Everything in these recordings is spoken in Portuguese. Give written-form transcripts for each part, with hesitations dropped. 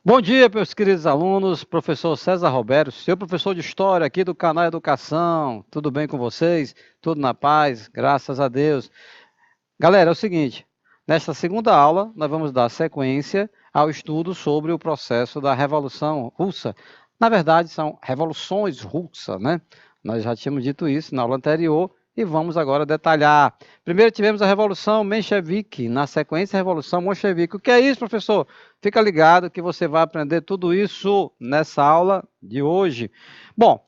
Bom dia, meus queridos alunos, professor César Roberto, seu professor de História aqui do canal Educação. Tudo bem com vocês? Tudo na paz? Graças a Deus. Galera, é o seguinte, nesta segunda aula nós vamos dar sequência ao estudo sobre o processo da Revolução Russa. Na verdade, são revoluções russas, né? Nós já tínhamos dito isso na aula anterior e vamos agora detalhar. Primeiro tivemos a Revolução Menchevique, na sequência a Revolução Bolchevique. O que é isso, professor? Fica ligado que você vai aprender tudo isso nessa aula de hoje. Bom,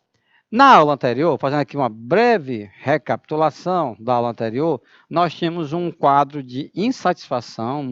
na aula anterior, fazendo aqui uma breve recapitulação da aula anterior, nós tínhamos um quadro de insatisfação,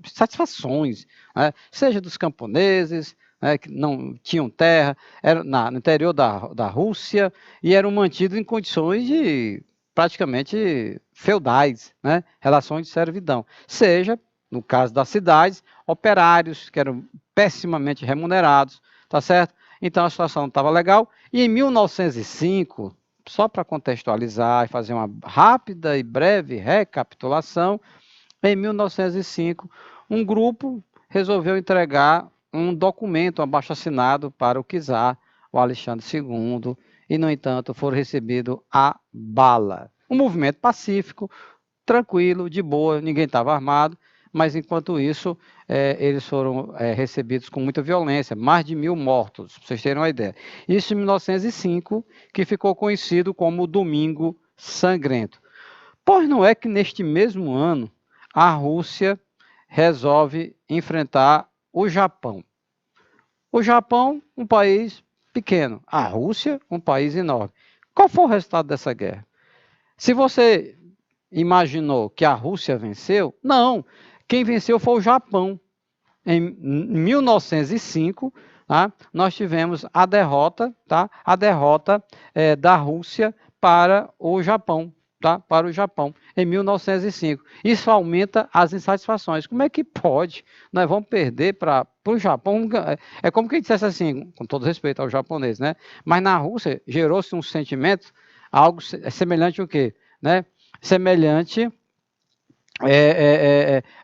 satisfações, né? Seja dos camponeses, né, que não tinham terra, era no interior da Rússia, e eram mantidos em condições de praticamente feudais, né? Relações de servidão. Seja, no caso das cidades, operários que eram pessimamente remunerados, tá certo? Então a situação não estava legal. E em 1905, só para contextualizar e fazer uma rápida e breve recapitulação, em 1905, um grupo resolveu entregar um documento abaixo-assinado para o czar, o Alexandre II, e, no entanto, foram recebidos a bala. Um movimento pacífico, tranquilo, de boa, ninguém estava armado, mas enquanto isso, eles foram recebidos com muita violência, mais de 1.000 mortos, para vocês terem uma ideia. Isso em 1905, que ficou conhecido como Domingo Sangrento. Pois não é que neste mesmo ano, a Rússia resolve enfrentar o Japão. O Japão, um país pequeno, a Rússia, um país enorme. Qual foi o resultado dessa guerra? Se você imaginou que a Rússia venceu, não. Quem venceu foi o Japão. Em 1905, tá, nós tivemos a derrota, tá, da Rússia para o Japão. Tá, para o Japão, em 1905. Isso aumenta as insatisfações. Como é que pode? Nós vamos perder para o Japão? É como quem dissesse assim, com todo respeito ao japonês, né? Mas na Rússia gerou-se um sentimento, algo semelhante ao quê? Né? Semelhante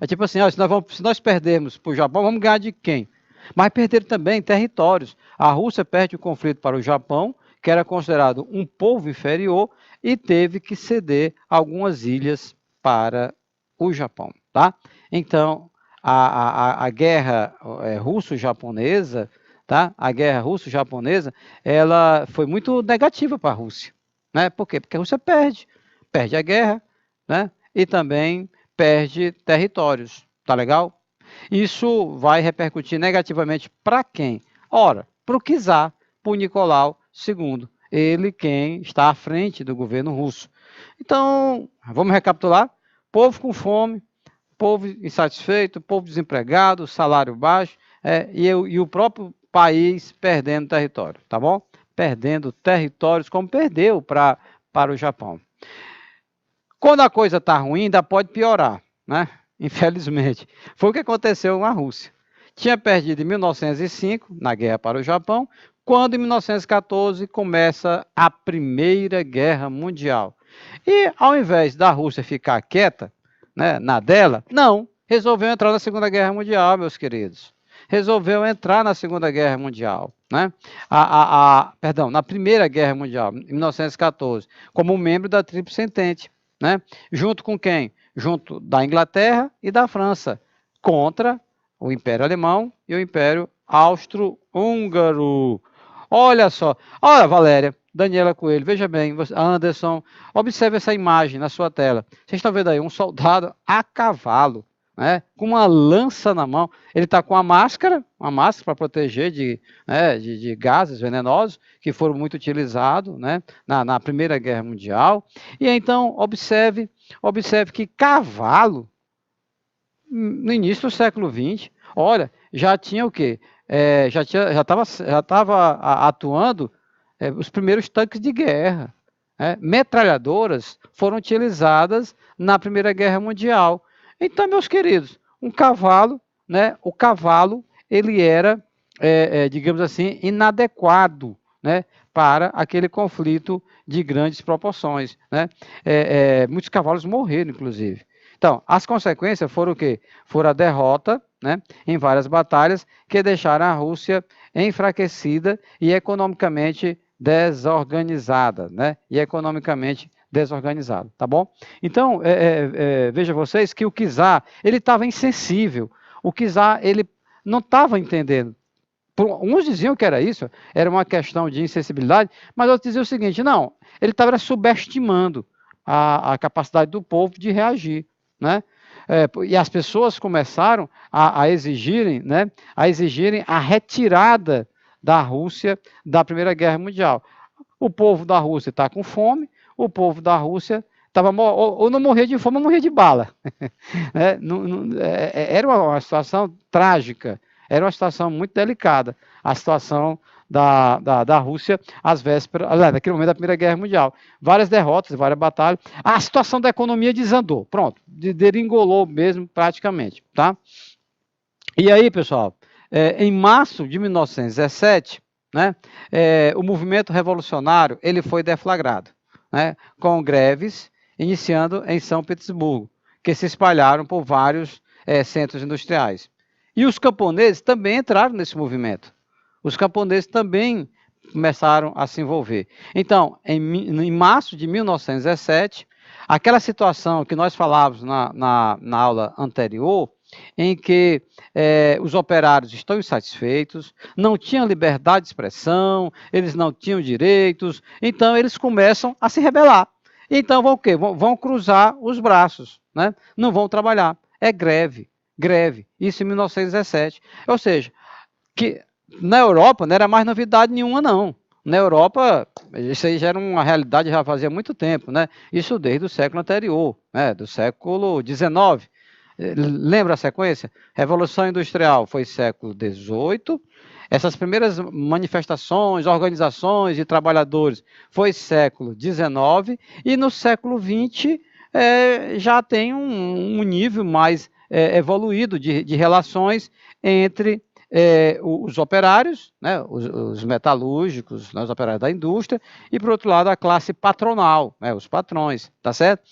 tipo assim, ó, se nós perdermos para o Japão, vamos ganhar de quem? Mas perderam também territórios. A Rússia perde o conflito para o Japão, que era considerado um povo inferior, e teve que ceder algumas ilhas para o Japão. Tá? Então, a guerra russo-japonesa, tá? A guerra russo-japonesa, ela foi muito negativa para a Rússia. Né? Por quê? Porque a Rússia perde a guerra, né? E também perde territórios, tá legal? Isso vai repercutir negativamente para quem? Ora, para o czar, para o Nicolau II, ele quem está à frente do governo russo. Então, vamos recapitular? Povo com fome, povo insatisfeito, povo desempregado, salário baixo, e o próprio país perdendo território, tá bom? Perdendo territórios, como perdeu para o Japão. Quando a coisa está ruim, ainda pode piorar, né? Infelizmente. Foi o que aconteceu com a Rússia. Tinha perdido em 1905, na guerra para o Japão, quando em 1914 começa a Primeira Guerra Mundial. E ao invés da Rússia ficar quieta, né, na dela, não, resolveu entrar na Segunda Guerra Mundial, meus queridos. Resolveu entrar na Segunda Guerra Mundial, né? Perdão, na Primeira Guerra Mundial, em 1914, como membro da Tríplice Entente. Né? Junto com quem? Junto da Inglaterra e da França, contra o Império Alemão e o Império Austro-Húngaro. Olha só, olha Valéria, Daniela Coelho, veja bem, Anderson, observe essa imagem na sua tela. Vocês estão vendo aí um soldado a cavalo, né, com uma lança na mão. Ele está com uma máscara para proteger de gases venenosos que foram muito utilizados, né, na Primeira Guerra Mundial. E então, observe que cavalo, no início do século XX, olha, já tinha o quê? Já estava atuando os primeiros tanques de guerra. Metralhadoras foram utilizadas na Primeira Guerra Mundial. Então, meus queridos, um cavalo, né? O cavalo, ele era, digamos assim, inadequado, né? Para aquele conflito de grandes proporções, né? Muitos cavalos morreram, inclusive. Então, as consequências foram o quê? Foram a derrota, né, em várias batalhas que deixaram a Rússia enfraquecida e economicamente desorganizada, né? E economicamente desorganizado, tá bom? Então, veja vocês que o czar, ele estava insensível. O czar, ele não estava entendendo. Uns diziam que era isso, era uma questão de insensibilidade, mas outros diziam o seguinte, não, ele estava subestimando a capacidade do povo de reagir, né? E as pessoas começaram a exigirem, né, a retirada da Rússia da Primeira Guerra Mundial. O povo da Rússia está com fome, o povo da Rússia ou não morria de fome, ou morria de bala. Era uma situação trágica, era uma situação muito delicada, a situação da Rússia às vésperas, naquele momento da Primeira Guerra Mundial. Várias derrotas, várias batalhas. A situação da economia desandou, pronto, deringolou mesmo praticamente, tá? E aí, pessoal, em março de 1917, né, o movimento revolucionário ele foi deflagrado, né, com greves iniciando em São Petersburgo, que se espalharam por vários centros industriais. E os camponeses também entraram nesse movimento. Os camponeses também começaram a se envolver. Então, em março de 1917, aquela situação que nós falávamos na aula anterior, em que os operários estão insatisfeitos, não tinham liberdade de expressão, eles não tinham direitos, então eles começam a se rebelar. Então vão o quê? Vão cruzar os braços, né? Não vão trabalhar. É greve, isso em 1917. Ou seja, que na Europa não era mais novidade nenhuma, não. Na Europa, isso aí já era uma realidade já fazia muito tempo, né? Isso desde o século anterior, né? Do século XIX. Lembra a sequência? Revolução Industrial foi século XVIII. Essas primeiras manifestações, organizações de trabalhadores foi século XIX. E no século XX já tem um nível mais evoluído de relações entre os operários, né, os metalúrgicos, né, os operários da indústria, e, por outro lado, a classe patronal, né, os patrões, tá certo?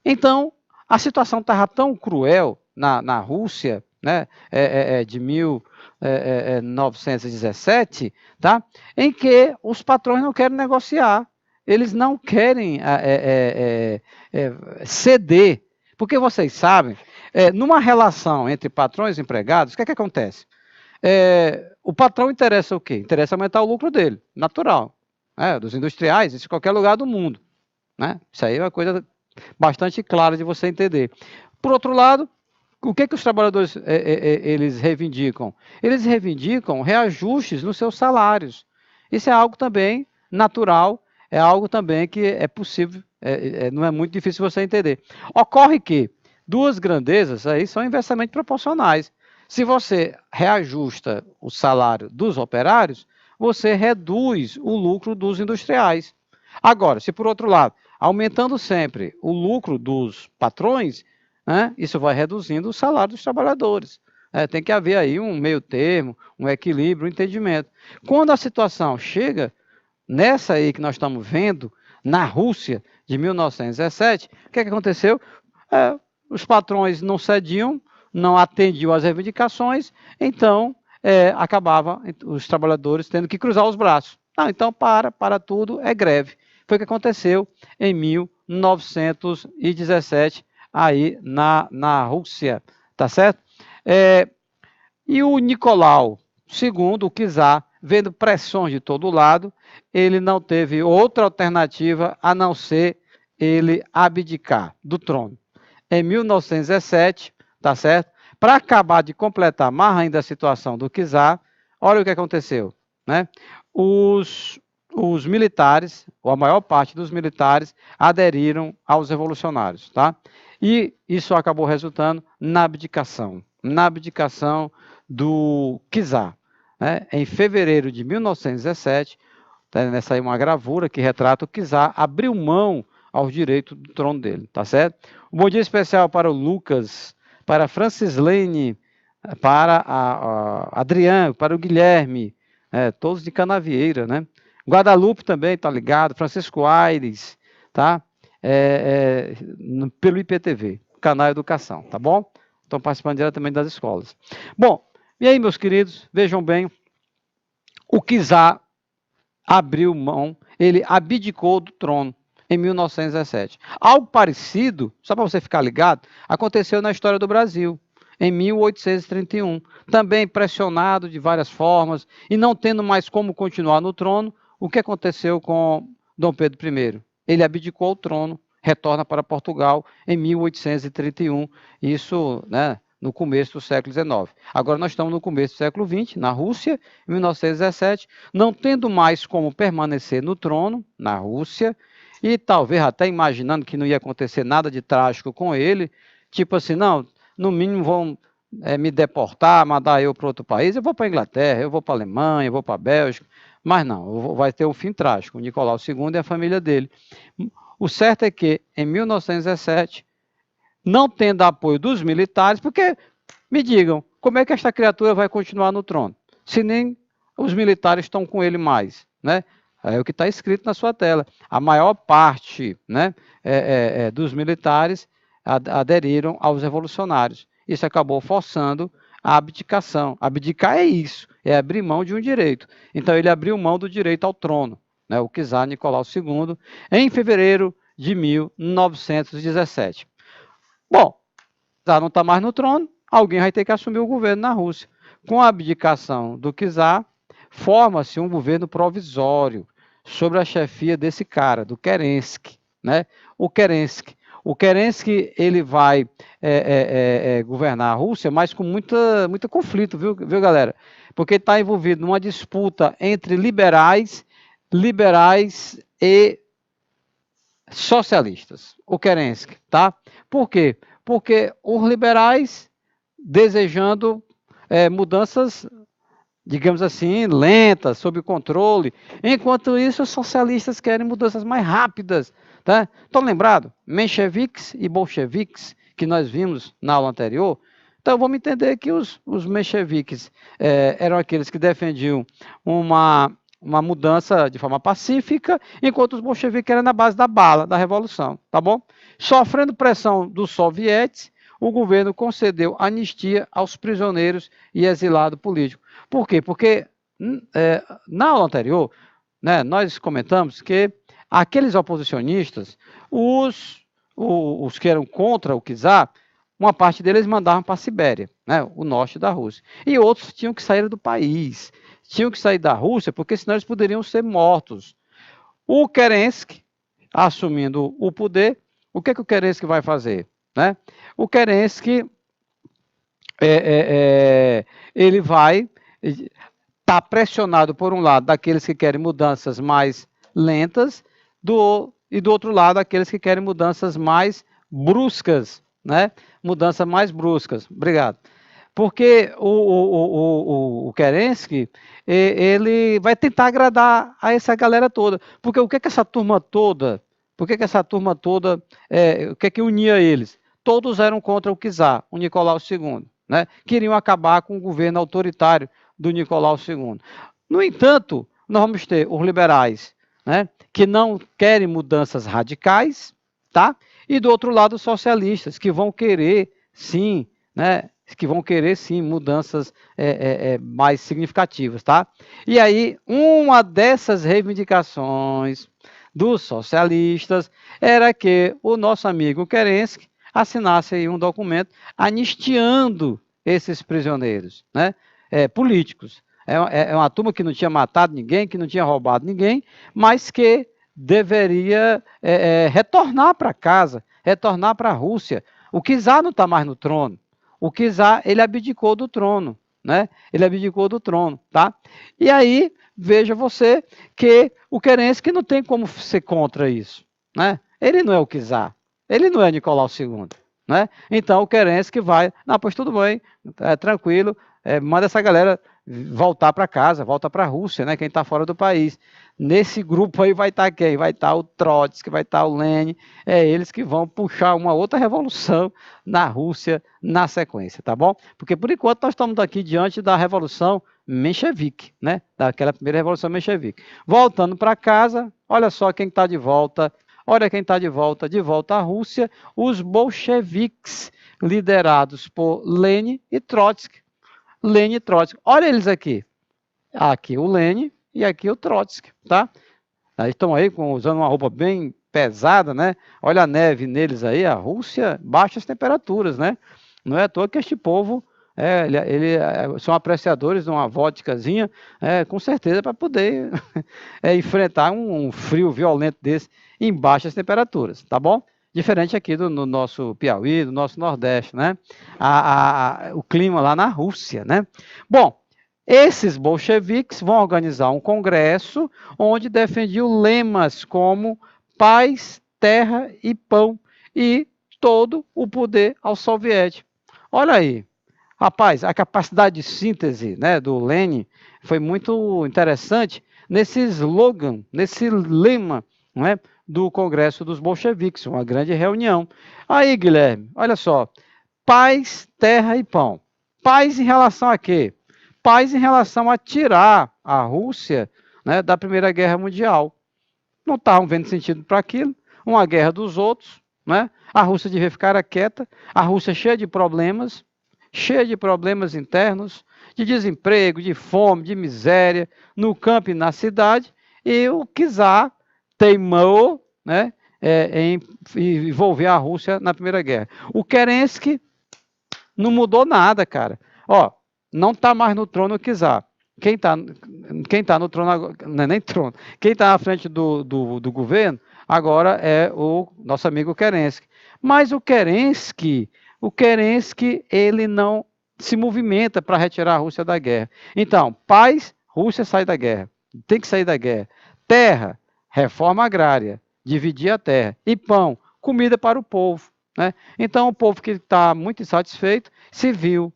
Então, a situação estava tão cruel na Rússia, né, de 1917, tá, em que os patrões não querem negociar, eles não querem ceder, porque vocês sabem, numa relação entre patrões e empregados, o que acontece? O patrão interessa o quê? Interessa aumentar o lucro dele, natural, né, dos industriais, isso em qualquer lugar do mundo, né? Isso aí é uma coisa bastante clara de você entender. Por outro lado, o que os trabalhadores eles reivindicam? Eles reivindicam reajustes nos seus salários. Isso é algo também natural, é algo também que é possível, não é muito difícil você entender. Ocorre que duas grandezas aí são inversamente proporcionais. Se você reajusta o salário dos operários, você reduz o lucro dos industriais. Agora, se por outro lado, aumentando sempre o lucro dos patrões, né, isso vai reduzindo o salário dos trabalhadores. Tem que haver aí um meio termo, um equilíbrio, um entendimento. Quando a situação chega nessa aí que nós estamos vendo, na Rússia de 1917, o que aconteceu? Os patrões não cediam, não atendiam às reivindicações, então acabava os trabalhadores tendo que cruzar os braços. Então para tudo é greve. Foi o que aconteceu em 1917 aí na Rússia, tá certo? E o Nicolau II, o czar, vendo pressões de todo lado, ele não teve outra alternativa a não ser ele abdicar do trono. Em 1917, tá certo? Para acabar de completar mais ainda a situação do czar, olha o que aconteceu, né? Os militares, ou a maior parte dos militares, aderiram aos revolucionários, tá? E isso acabou resultando na abdicação do czar, né? Em fevereiro de 1917, tá nessa aí uma gravura que retrata o czar abriu mão aos direitos do trono dele, tá certo? Um bom dia especial para o Lucas, para a Francislene, para a Adriano, para o Guilherme, todos de Canavieira, né? Guadalupe também está ligado, Francisco Aires, tá? Pelo IPTV. canal Educação, tá bom? Estão participando diretamente das escolas. Bom, e aí, meus queridos, vejam bem, o czar abriu mão, ele abdicou do trono em 1917. Algo parecido, só para você ficar ligado, aconteceu na história do Brasil, em 1831. Também pressionado de várias formas e não tendo mais como continuar no trono, o que aconteceu com Dom Pedro I? Ele abdicou o trono, retorna para Portugal em 1831, isso, né, no começo do século XIX. Agora nós estamos no começo do século XX, na Rússia, em 1917, não tendo mais como permanecer no trono, na Rússia, e talvez até imaginando que não ia acontecer nada de trágico com ele, tipo assim, não, no mínimo vão me deportar, mandar eu para outro país, eu vou para a Inglaterra, eu vou para a Alemanha, eu vou para a Bélgica, mas não, vai ter um fim trágico, o Nicolau II e a família dele. O certo é que, em 1917, não tendo apoio dos militares, porque, me digam, como é que esta criatura vai continuar no trono? Se nem os militares estão com ele mais, né? É o que está escrito na sua tela. A maior parte, né, dos militares aderiram aos revolucionários. Isso acabou forçando a abdicação. Abdicar é isso, é abrir mão de um direito. Então ele abriu mão do direito ao trono, né, o czar Nicolau II, em fevereiro de 1917. Bom, o czar não está mais no trono, alguém vai ter que assumir o governo na Rússia. Com a abdicação do czar, forma-se um governo provisório sobre a chefia desse cara, do Kerensky, né? O Kerensky, ele vai governar a Rússia, mas com muito conflito, viu, galera? Porque está envolvido numa disputa entre liberais e socialistas, o Kerensky, tá? Por quê? Porque os liberais desejando mudanças, digamos assim, lentas, sob controle, enquanto isso os socialistas querem mudanças mais rápidas, tá? Estão lembrados? Mencheviques e bolcheviques, que nós vimos na aula anterior. Então vamos entender que os mencheviques eram aqueles que defendiam uma mudança de forma pacífica, enquanto os bolcheviques eram na base da bala, da revolução, tá bom? Sofrendo pressão dos sovietes, o governo concedeu anistia aos prisioneiros e exilados políticos. Por quê? Porque na aula anterior, né, nós comentamos que aqueles oposicionistas, os que eram contra o czar, uma parte deles mandavam para a Sibéria, né, o norte da Rússia, e outros tinham que sair do país, tinham que sair da Rússia, porque senão eles poderiam ser mortos. O Kerensky, assumindo o poder, o que o Kerensky vai fazer? Né? O Kerensky, ele vai estar pressionado, por um lado, daqueles que querem mudanças mais lentas, e do outro lado, aqueles que querem mudanças mais bruscas, né? Mudanças mais bruscas. Obrigado. Porque o Kerensky, ele vai tentar agradar a essa galera toda. Porque o que essa turma toda, o que unia eles? Todos eram contra o czar, o Nicolau II, né? Queriam acabar com o governo autoritário do Nicolau II. No entanto, nós vamos ter os liberais, né, que não querem mudanças radicais, tá? E do outro lado os socialistas, que vão querer, sim, né, mudanças mais significativas, tá? E aí, uma dessas reivindicações dos socialistas era que o nosso amigo Kerensky assinasse aí um documento anistiando esses prisioneiros, né, políticos. É uma turma que não tinha matado ninguém, que não tinha roubado ninguém, mas que deveria retornar para casa, retornar para a Rússia. O czar não está mais no trono. O czar, ele abdicou do trono, né? Ele abdicou do trono, tá? E aí, veja você que o Kerensky não tem como ser contra isso, né? Ele não é o czar, ele não é Nicolau II, né? Então o Kerensky vai, não, pois tudo bem, tranquilo, manda essa galera voltar para casa, volta para a Rússia, né? Quem está fora do país. Nesse grupo aí vai estar quem? Vai estar o Trotsky, vai estar o Lenin, eles que vão puxar uma outra revolução na Rússia na sequência, tá bom? Porque por enquanto nós estamos aqui diante da revolução menchevique, né? Daquela primeira revolução menchevique. Voltando para casa, olha só quem está de volta Olha quem está de volta à Rússia, os bolcheviques, liderados por Lenin e Trotsky. Lenin e Trotsky. Olha eles aqui. Aqui o Lenin e aqui o Trotsky, tá? Aí estão aí usando uma roupa bem pesada, né? Olha a neve neles aí, a Rússia, baixas temperaturas, né? Não é à toa que este povo são apreciadores de uma vodkazinha, com certeza, para poder enfrentar um frio violento desse em baixas temperaturas, tá bom? Diferente aqui no nosso Piauí, do nosso Nordeste, né? O clima lá na Rússia, né? Bom, esses bolcheviques vão organizar um congresso onde defendiam lemas como paz, terra e pão e todo o poder ao soviético. Olha aí, rapaz, a capacidade de síntese, né, do Lenin foi muito interessante nesse slogan, nesse lema, né, do Congresso dos Bolcheviques, uma grande reunião. Aí, Guilherme, olha só, paz, terra e pão. Paz em relação a quê? Paz em relação a tirar a Rússia, né, da Primeira Guerra Mundial. Não estavam vendo sentido para aquilo, uma guerra dos outros, né? A Rússia devia ficar quieta, a Rússia cheia de problemas internos, de desemprego, de fome, de miséria, no campo e na cidade, e o czar teimou, né, em envolver a Rússia na Primeira Guerra. O Kerensky não mudou nada, cara. Ó, não está mais no trono o czar. Quem tá no trono, não é nem trono, quem está à frente do governo agora é o nosso amigo Kerensky. Mas o Kerensky, ele não se movimenta para retirar a Rússia da guerra. Então, paz, Rússia sai da guerra. Tem que sair da guerra. Terra, reforma agrária, dividir a terra. E pão, comida para o povo, né? Então, o povo que está muito insatisfeito se viu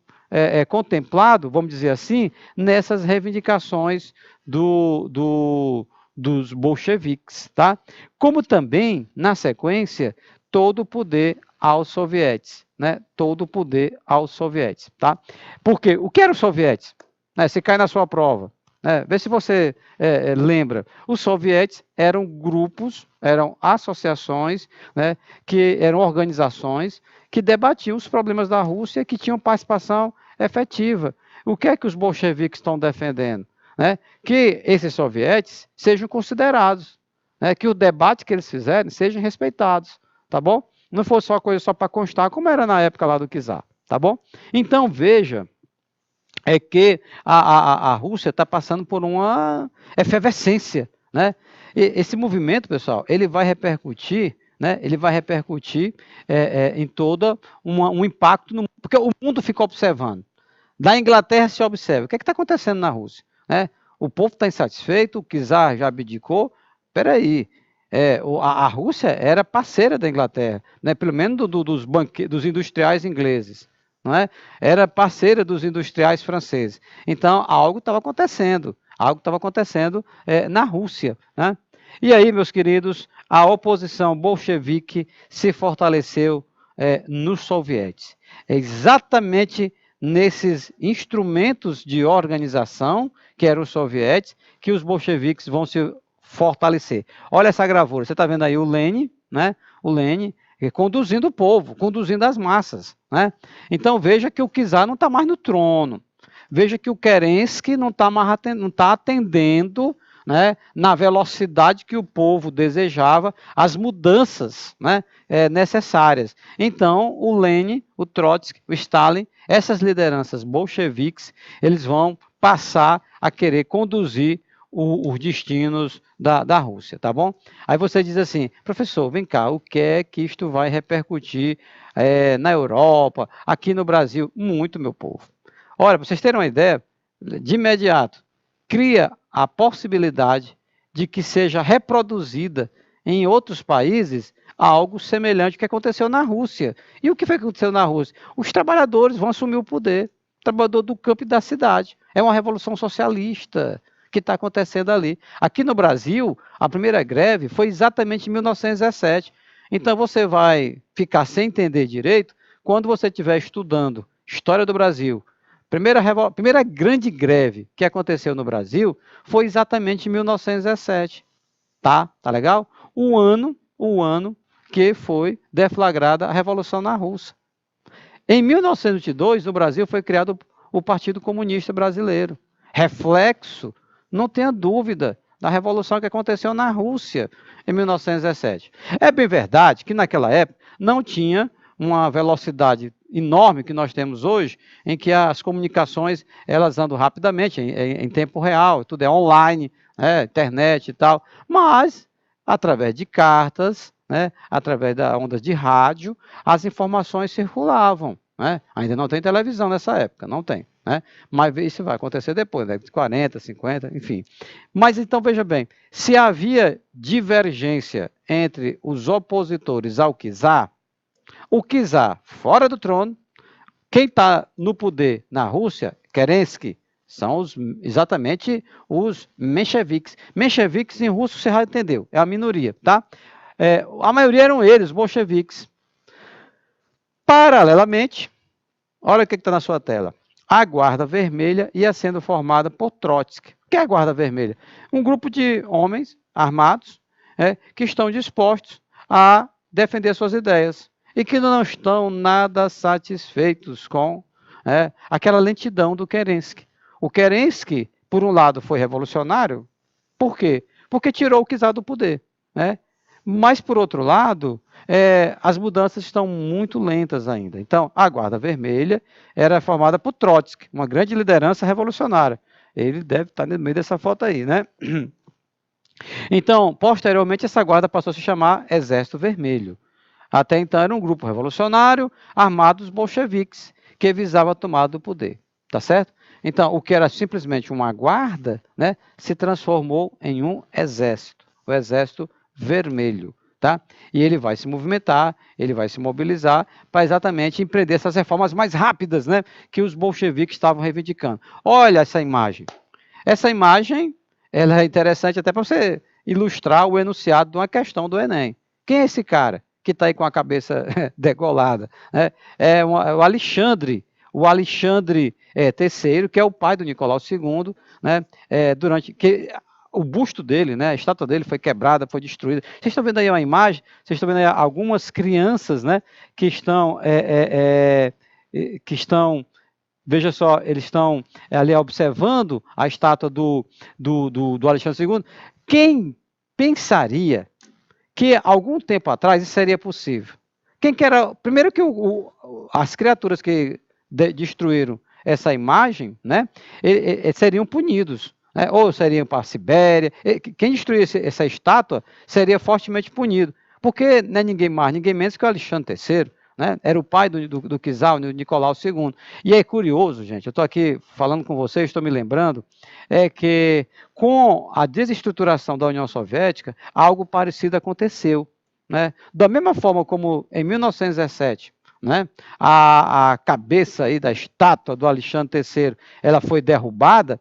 contemplado, vamos dizer assim, nessas reivindicações dos bolcheviques, tá? Como também, na sequência, todo o poder aos sovietes, né? Todo o poder aos sovietes, tá? Porque o que eram os sovietes? Né? Se cai na sua prova, né? Vê se você lembra. Os sovietes eram grupos, eram associações, né? Que eram organizações que debatiam os problemas da Rússia, que tinham participação efetiva. O que é que os bolcheviques estão defendendo? Né? Que esses sovietes sejam considerados, né? Que o debate que eles fizerem sejam respeitados, tá bom? Não fosse só coisa só para constar, como era na época lá do czar, tá bom? Então, veja, que a Rússia está passando por uma efervescência, né? E esse movimento, pessoal, ele vai repercutir, né? Ele vai repercutir em todo um impacto no mundo, porque o mundo fica observando. Da Inglaterra se observa. O que está acontecendo na Rússia? Né? O povo está insatisfeito, o czar já abdicou. Espera aí. A Rússia era parceira da Inglaterra, né? Pelo menos dos industriais ingleses. Não é? Era parceira dos industriais franceses. Então, algo estava acontecendo. Algo estava acontecendo na Rússia. Né? E aí, meus queridos, a oposição bolchevique se fortaleceu nos sovietes. É exatamente nesses instrumentos de organização, que eram os sovietes, que os bolcheviques vão se fortalecer. Olha essa gravura, você está vendo aí o Lenin, né? O Lenin conduzindo o povo, conduzindo as massas, né? Então veja que o czar não está mais no trono. Veja que o Kerensky não está atendendo, né, na velocidade que o povo desejava, as mudanças, né, necessárias. Então, o Lenin, o Trotsky, o Stalin, essas lideranças bolcheviques, eles vão passar a querer conduzir os destinos da Rússia, tá bom? Aí você diz assim, professor, vem cá, o que é que isto vai repercutir na Europa, aqui no Brasil? Muito, meu povo. Olha, para vocês terem uma ideia, de imediato, cria a possibilidade de que seja reproduzida em outros países algo semelhante ao que aconteceu na Rússia. E o que foi que aconteceu na Rússia? Os trabalhadores vão assumir o poder, trabalhador do campo e da cidade. É uma revolução socialista que está acontecendo ali. Aqui no Brasil, a primeira greve foi exatamente em 1917. Então você vai ficar sem entender direito quando você estiver estudando História do Brasil. Primeira grande greve que aconteceu no Brasil foi exatamente em 1917. Tá legal? Um ano o ano que foi deflagrada a Revolução na Rússia. Em 1922, no Brasil, foi criado o Partido Comunista Brasileiro. Reflexo, não tenha dúvida, da revolução que aconteceu na Rússia em 1917. É bem verdade que naquela época não tinha uma velocidade enorme que nós temos hoje, em que as comunicações elas andam rapidamente, em tempo real, tudo é online, internet e tal, mas através de cartas, através da ondas de rádio, as informações circulavam. Ainda não tem televisão nessa época, não tem. Mas isso vai acontecer depois, de 40, 50, enfim. Mas então, veja bem, se havia divergência entre os opositores ao czar, o czar fora do trono, quem está no poder na Rússia, Kerensky, são exatamente os mencheviques. Mencheviques em russo você já entendeu, é a minoria, tá? A maioria eram eles, os bolcheviques. Paralelamente, olha o que está na sua tela. A Guarda Vermelha ia sendo formada por Trotsky. O que é a Guarda Vermelha? Um grupo de homens armados que estão dispostos a defender suas ideias e que não estão nada satisfeitos com aquela lentidão do Kerensky. O Kerensky, por um lado, foi revolucionário. Por quê? Porque tirou o czar do poder. Mas, por outro lado, as mudanças estão muito lentas ainda. Então, a Guarda Vermelha era formada por Trotsky, uma grande liderança revolucionária. Ele deve estar no meio dessa foto aí, né? Então, posteriormente, essa guarda passou a se chamar Exército Vermelho. Até então, era um grupo revolucionário armado dos bolcheviques, que visava a tomada do poder. Tá certo? Então, o que era simplesmente uma guarda, se transformou em um exército. O Exército Vermelho, tá? E ele vai se movimentar, ele vai se mobilizar para exatamente empreender essas reformas mais rápidas, que os bolcheviques estavam reivindicando. Olha essa imagem. Essa imagem, ela é interessante até para você ilustrar o enunciado de uma questão do Enem. Quem é esse cara que está aí com a cabeça degolada? É o Alexandre III, que é o pai do Nicolau II, o busto dele, a estátua dele foi quebrada, foi destruída. Vocês estão vendo aí uma imagem? Vocês estão vendo aí algumas crianças, que estão, veja só, eles estão ali observando a estátua do Alexandre II. Quem pensaria que algum tempo atrás isso seria possível? Primeiro que as criaturas que destruíram essa imagem, seriam punidos. Ou seriam para a Sibéria. Quem destruísse essa estátua seria fortemente punido, porque não é ninguém mais, ninguém menos que o Alexandre III, era o pai do czar, o Nicolau II. E é curioso, gente, eu estou aqui falando com vocês, estou me lembrando, que com a desestruturação da União Soviética, algo parecido aconteceu. Da mesma forma como em 1917, a cabeça aí da estátua do Alexandre III, ela foi derrubada,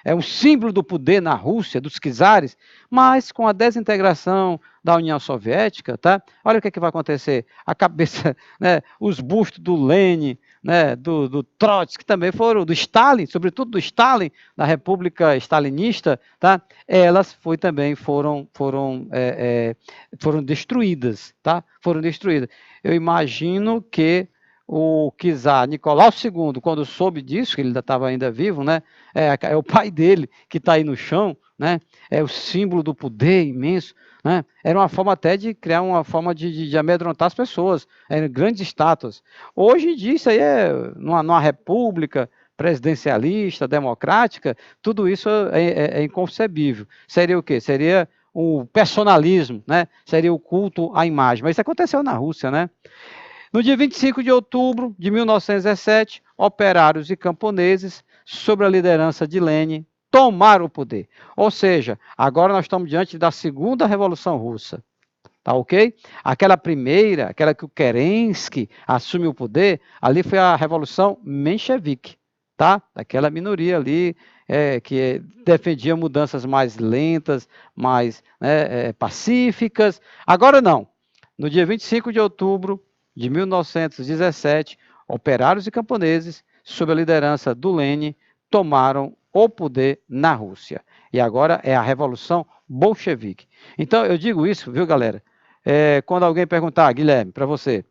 é um símbolo do poder na Rússia, dos czares, mas com a desintegração da União Soviética, olha o que vai acontecer. A cabeça, os bustos do Lenin, do Trotsky também foram, do Stalin, sobretudo do Stalin, da República Stalinista, elas foram destruídas, foram destruídas. Eu imagino que o czar Nicolau II, quando soube disso, que ele estava ainda vivo, é o pai dele que está aí no chão, é o símbolo do poder imenso, era uma forma até de criar uma forma de amedrontar as pessoas, grandes estátuas. Hoje em dia, isso aí numa república presidencialista, democrática, tudo isso é inconcebível. Seria o quê? Seria o personalismo, seria o culto à imagem. Mas isso aconteceu na Rússia, No dia 25 de outubro de 1917, operários e camponeses, sob a liderança de Lenin, tomaram o poder. Ou seja, agora nós estamos diante da segunda Revolução Russa. Tá ok? Aquela primeira, aquela que o Kerensky assume o poder, ali foi a Revolução Menchevique, tá? Daquela minoria ali que defendia mudanças mais lentas, mais pacíficas. Agora não. No dia 25 de outubro de 1917, operários e camponeses, sob a liderança do Lenin, tomaram o poder na Rússia. E agora é a Revolução Bolchevique. Então, eu digo isso, viu, galera? quando alguém perguntar, Guilherme, para você,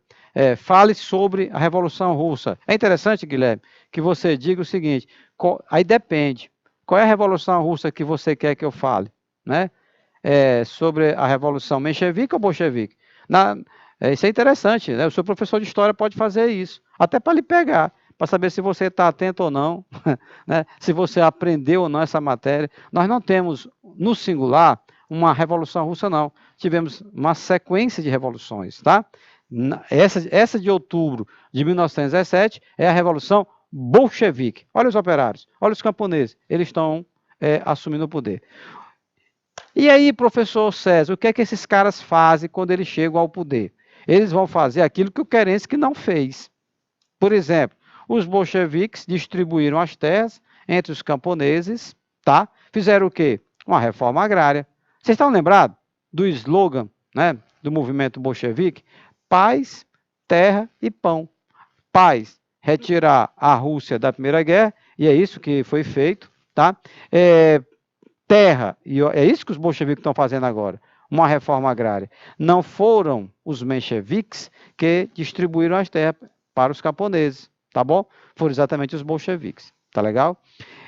fale sobre a Revolução Russa. É interessante, Guilherme, que você diga o seguinte, aí depende, qual é a Revolução Russa que você quer que eu fale, né? Sobre a Revolução Menchevique ou Bolchevique? Isso é interessante, né? O seu professor de história pode fazer isso, até para lhe pegar, para saber se você está atento ou não, né? Se você aprendeu ou não essa matéria. Nós não temos, no singular, uma Revolução Russa, não. Tivemos uma sequência de revoluções, tá? Essa de outubro de 1917 é a Revolução Bolchevique. Olha os operários, olha os camponeses, eles estão assumindo o poder. E aí, professor César, o que é que esses caras fazem quando eles chegam ao poder? Eles vão fazer aquilo que o Kerensky não fez. Por exemplo, os bolcheviques distribuíram as terras entre os camponeses, tá? Fizeram o quê? Uma reforma agrária. Vocês estão lembrados do slogan, né, do movimento bolchevique? Paz, terra e pão. Paz, retirar a Rússia da Primeira Guerra, e é isso que foi feito, tá? Terra, e é isso que os bolcheviques estão fazendo agora, uma reforma agrária. Não foram os mencheviques que distribuíram as terras para os camponeses, tá bom? Foram exatamente os bolcheviques, tá legal?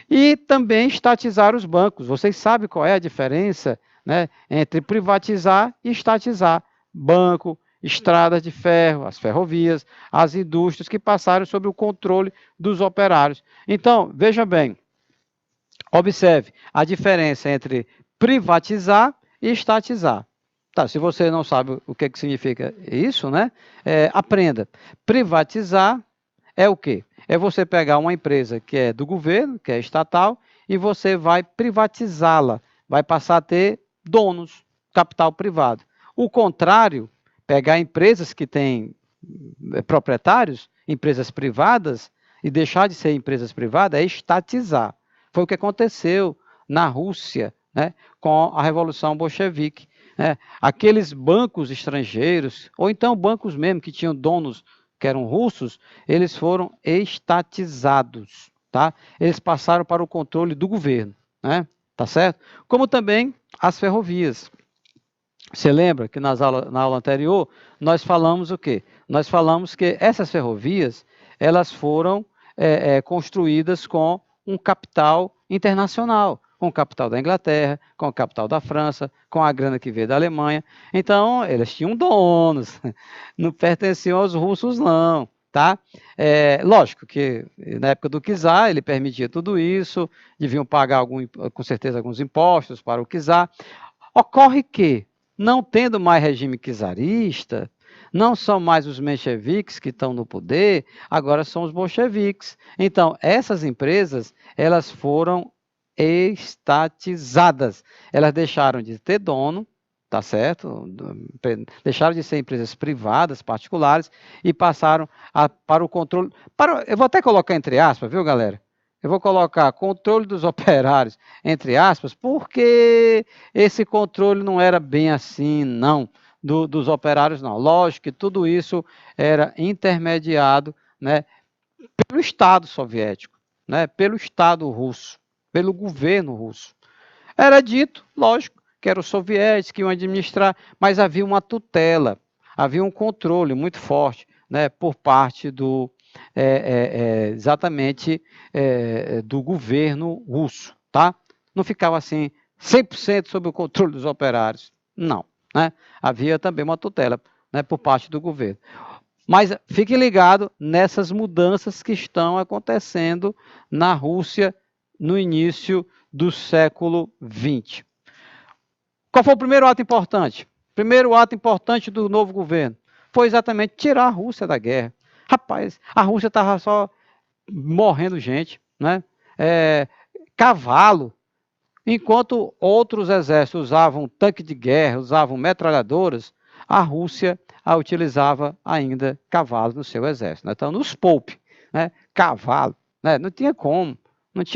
E também estatizaram os bancos. Vocês sabem qual é a diferença, né, entre privatizar e estatizar? Banco, estradas de ferro, as ferrovias, as indústrias que passaram sob o controle dos operários. Então, veja bem, observe a diferença entre privatizar e estatizar. Tá, se você não sabe o que significa isso, né? Aprenda. Privatizar é o quê? É você pegar uma empresa que é do governo, que é estatal, e você vai privatizá-la, vai passar a ter donos, capital privado. O contrário, pegar empresas que têm proprietários, empresas privadas, e deixar de ser empresas privadas é estatizar. Foi o que aconteceu na Rússia, né, com a Revolução Bolchevique. Aqueles bancos estrangeiros, ou então bancos mesmo que tinham donos que eram russos, eles foram estatizados, tá? Eles passaram para o controle do governo, né? Tá certo? Como também as ferrovias. Você lembra que na aula anterior nós falamos o quê? Nós falamos que essas ferrovias elas foram construídas com um capital internacional, com o capital da Inglaterra, com o capital da França, com a grana que veio da Alemanha. Então, eles tinham donos, não pertenciam aos russos, não. Tá? Lógico que na época do czar ele permitia tudo isso, deviam pagar com certeza alguns impostos para o czar. Ocorre que, não tendo mais regime czarista, não são mais os mencheviques que estão no poder, agora são os bolcheviques. Então, essas empresas, elas foram estatizadas. Elas deixaram de ter dono, tá certo? Deixaram de ser empresas privadas, particulares, e passaram para o controle. Eu vou até colocar entre aspas, viu, galera? Eu vou colocar controle dos operários, entre aspas, porque esse controle não era bem assim, não, dos operários, não. Lógico que tudo isso era intermediado, né, pelo Estado soviético, né, pelo Estado russo, pelo governo russo. Era dito, lógico, que eram os soviéticos que iam administrar, mas havia uma tutela, havia um controle muito forte, né, por parte do exatamente do governo russo, tá? Não ficava assim 100% sob o controle dos operários, não, né? Havia também uma tutela, né, por parte do governo. Mas fique ligado nessas mudanças que estão acontecendo na Rússia no início do século XX. Qual foi o primeiro ato importante? O primeiro ato importante do novo governo foi exatamente tirar a Rússia da guerra. Rapaz, a Rússia estava só morrendo gente, né? Cavalo. Enquanto outros exércitos usavam tanque de guerra, usavam metralhadoras, a Rússia utilizava ainda cavalos no seu exército. Né? Então, nos poupe, né? Cavalo, né? Não tinha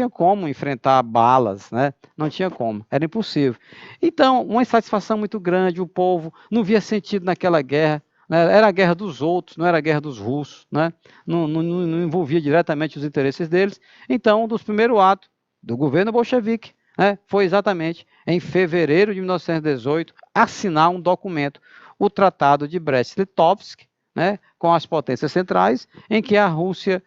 como enfrentar balas, né? Não tinha como, era impossível. Então, uma insatisfação muito grande, o povo não via sentido naquela guerra. Era a guerra dos outros, não era a guerra dos russos, né? Não envolvia diretamente os interesses deles. Então, um dos primeiros atos do governo bolchevique, né, foi exatamente em fevereiro de 1918 assinar um documento, o Tratado de Brest-Litovsk, né, com as potências centrais, em que a Rússia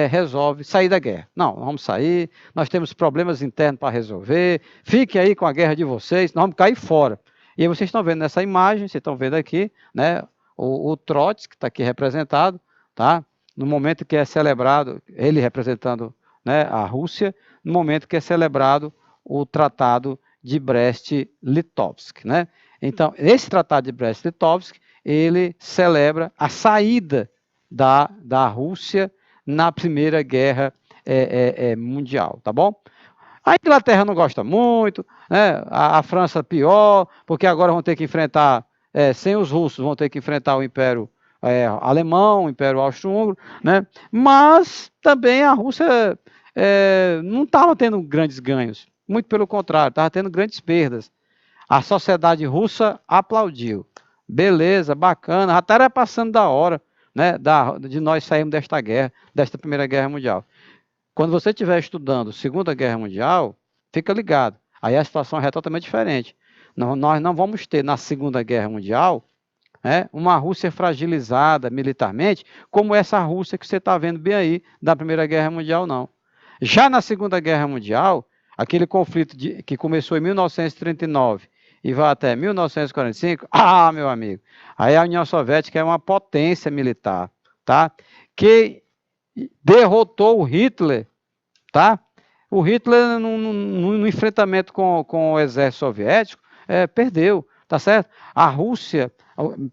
resolve sair da guerra. Não, vamos sair, nós temos problemas internos para resolver, fique aí com a guerra de vocês, nós vamos cair fora. E aí vocês estão vendo nessa imagem, vocês estão vendo aqui, né, o Trotsky, que está aqui representado, tá? No momento que é celebrado, ele representando, né, a Rússia, no momento que é celebrado o Tratado de Brest-Litovsk, né? Então, esse Tratado de Brest-Litovsk, ele celebra a saída da Rússia na Primeira Guerra Mundial, tá bom? A Inglaterra não gosta muito, né? A França pior, porque agora vão ter que enfrentar, sem os russos, vão ter que enfrentar o Império Alemão, o Império Austro-Húngaro, né? Mas também a Rússia não estava tendo grandes ganhos, muito pelo contrário, estava tendo grandes perdas. A sociedade russa aplaudiu. Beleza, bacana, já estava passando da hora, né, de nós sairmos desta guerra, desta Primeira Guerra Mundial. Quando você estiver estudando Segunda Guerra Mundial, fica ligado. Aí a situação é totalmente diferente. Nós não vamos ter na Segunda Guerra Mundial uma Rússia fragilizada militarmente, como essa Rússia que você está vendo bem aí da Primeira Guerra Mundial, não. Já na Segunda Guerra Mundial, aquele conflito que começou em 1939 e vai até 1945, meu amigo, aí a União Soviética é uma potência militar, tá? Que derrotou o Hitler, tá? O Hitler, no enfrentamento com o exército soviético, perdeu, tá certo? A Rússia,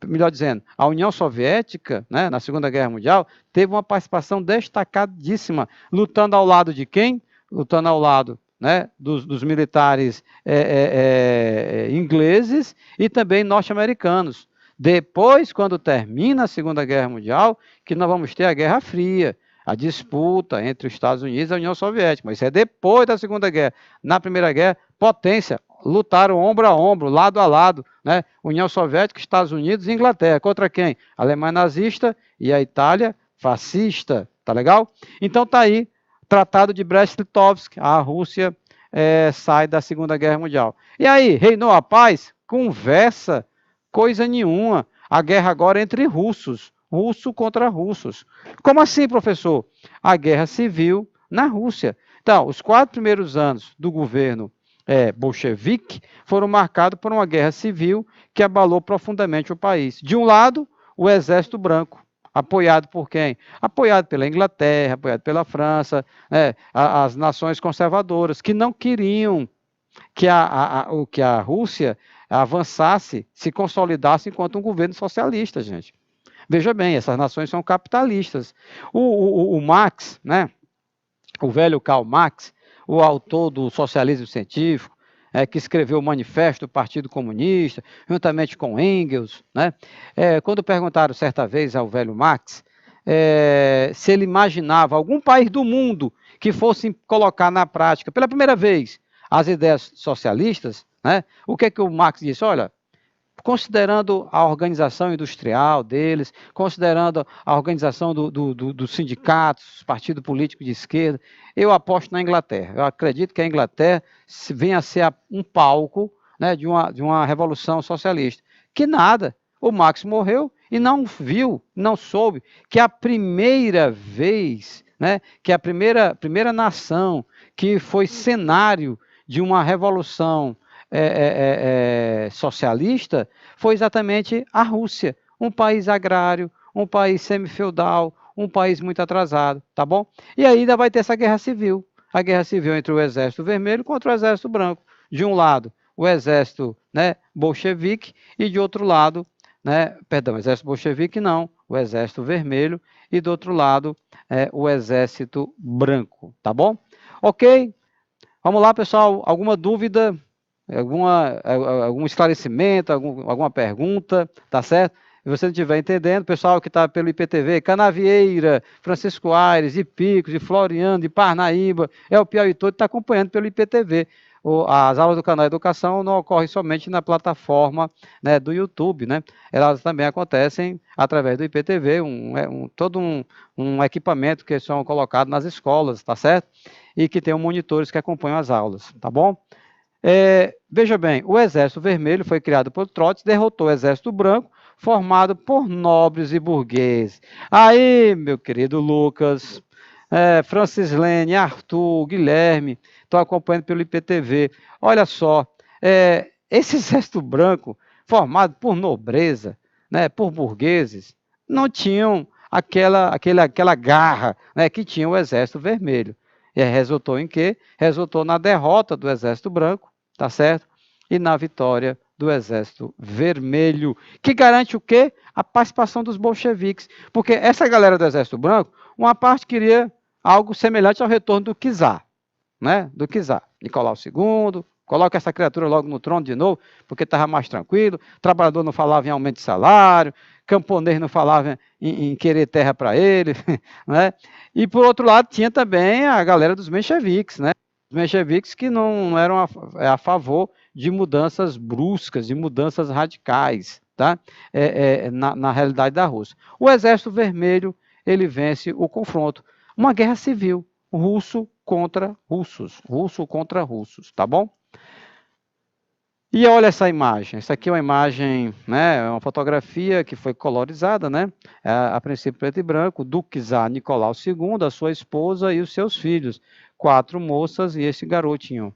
melhor dizendo, a União Soviética, né, na Segunda Guerra Mundial, teve uma participação destacadíssima, lutando ao lado de quem? Lutando ao lado, né, dos militares ingleses e também norte-americanos. Depois, quando termina a Segunda Guerra Mundial, que nós vamos ter a Guerra Fria, a disputa entre os Estados Unidos e a União Soviética. Mas isso é depois da Segunda Guerra. Na Primeira Guerra, potência, lutaram ombro a ombro, lado a lado, né? União Soviética, Estados Unidos e Inglaterra. Contra quem? A Alemanha nazista e a Itália fascista. Tá legal? Então tá aí, Tratado de Brest-Litovsk, a Rússia sai da Segunda Guerra Mundial. E aí, reinou a paz? Conversa, coisa nenhuma. A guerra agora é entre russos, russo contra russos. Como assim, professor? A guerra civil na Rússia. Então, os 4 primeiros anos do governo bolchevique foram marcados por uma guerra civil que abalou profundamente o país. De um lado, o Exército Branco, apoiado por quem? Apoiado pela Inglaterra, apoiado pela França, as nações conservadoras, que não queriam que a Rússia avançasse, se consolidasse enquanto um governo socialista, gente. Veja bem, essas nações são capitalistas. O Marx, né, o velho Karl Marx, o autor do Socialismo Científico, que escreveu o Manifesto do Partido Comunista, juntamente com Engels, né? Quando perguntaram certa vez ao velho Marx se ele imaginava algum país do mundo que fosse colocar na prática, pela primeira vez, as ideias socialistas, né? O que o Marx disse? Olha, considerando a organização industrial deles, considerando a organização dos sindicatos, partido político de esquerda, eu aposto na Inglaterra. Eu acredito que a Inglaterra venha a ser um palco, né, de uma revolução socialista. Que nada, o Marx morreu e não viu, não soube que a primeira vez, né, que a primeira nação que foi cenário de uma revolução socialista foi exatamente a Rússia, um país agrário, um país semi-feudal, um país muito atrasado, tá bom? E ainda vai ter essa guerra civil, a guerra civil entre o Exército Vermelho contra o Exército Branco. De um lado, o Exército, né, bolchevique, e de outro lado, né, perdão, o Exército bolchevique não, o Exército Vermelho, e do outro lado, o Exército Branco, tá bom? Ok? Vamos lá, pessoal, alguma dúvida? Algum esclarecimento, alguma pergunta, tá certo? Se você não estiver entendendo, pessoal que está pelo IPTV, Canavieira, Francisco Aires, de Picos, de Floriano, de Parnaíba, o Piauí todo está acompanhando pelo IPTV. As aulas do canal Educação não ocorrem somente na plataforma, né, do YouTube, né? Elas também acontecem através do IPTV, todo um equipamento que são colocados nas escolas, tá certo? E que tem monitores que acompanham as aulas, tá bom? Veja bem, o Exército Vermelho foi criado por Trotsky, derrotou o Exército Branco, formado por nobres e burgueses. Aí, meu querido Lucas, Francislene, Arthur, Guilherme, estou acompanhando pelo IPTV. Olha só, esse exército branco, formado por nobreza, né, por burgueses, não tinham aquela garra, né, que tinha o Exército Vermelho. E resultou em quê? Resultou na derrota do Exército Branco, tá certo? E na vitória do Exército Vermelho, que garante o quê? A participação dos bolcheviques. Porque essa galera do Exército Branco, uma parte queria algo semelhante ao retorno do czar, né? Do czar. Nicolau II, coloca essa criatura logo no trono de novo, porque estava mais tranquilo, trabalhador não falava em aumento de salário, camponês não falava em querer terra para ele, né? E por outro lado tinha também a galera dos mencheviques, né? Os mencheviques que não eram a favor de mudanças bruscas, de mudanças radicais, tá? Na realidade da Rússia. O Exército Vermelho, ele vence o confronto. Uma guerra civil, russo contra russos, tá bom? E olha essa imagem, essa aqui é uma imagem, né, uma fotografia que foi colorizada, né, a princípio preto e branco, do czar Nicolau II, a sua esposa e os seus filhos, 4 moças e esse garotinho.